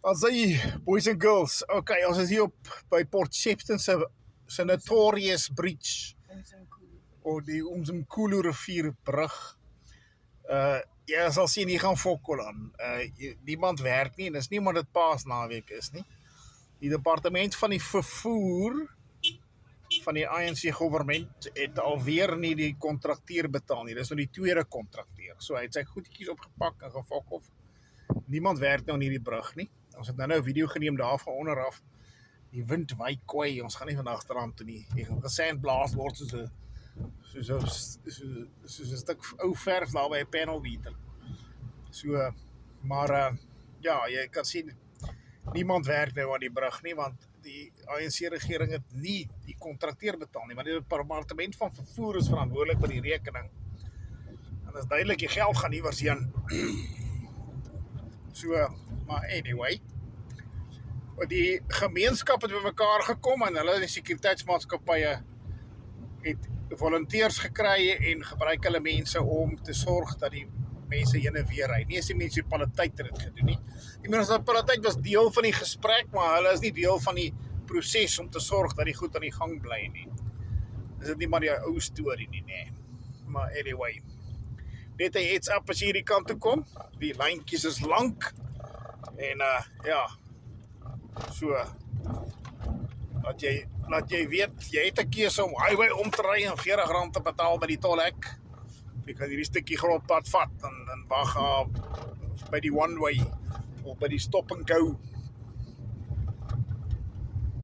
As hy, boys and girls, okay, ons is hier by Port Shepstone se Notorious Bridge, of die Umzimkhulu rivierbrug. Jy sal sien, hier gaan fokol aan. Niemand werk nie, en dis nie omdat dit Paasnaweek is nie. Die departement van die vervoer van die ANC government het alweer nie die kontrakteur betaal nie. Dis nou die tweede kontrakteur. So hy het sy goedjies opgepak en gefok of. Niemand werk nou in hierdie brug nie. Ons het nou 'n video geneem daar van onderaf. Die wind waai kwai. Ons gaan nie vandag teraan toe nie. Die gaan gesandblaas word soos 'n stuk ou verf daar by 'n panelbeater. So, maar ja, jy kan sien niemand werk nou aan die brug nie, want die ANC-regering het nie die kontrakteur betaal nie, maar die departement van vervoer is verantwoordelik vir die rekening. En is duidelik, die geld gaan iewers heen. So, maar anyway, die gemeenskap het by mekaar gekom en hulle die sekuriteitsmaatskappye het volonteërs gekry en gebruik hulle mense om te sorg dat die mense heen en weer ry. Nie is die munisipaliteit dit gedoen nie. Die munisipaliteit was deel van die gesprek, maar hulle is nie deel van die proses om te sorg dat die goed aan die gang bly nie. Dis dit nie maar die ou storie nie, nee. Maar anyway, net 'n heads up as jy hierdie kant toe kom. Die lyntjies is lank en ja, so laat jy weet, jy het 'n keuse om highway om te ry en R40 te betaal by die tolhek. Jy kan hierdie stukkie grondpad vat en wag by die one way of by die stop and go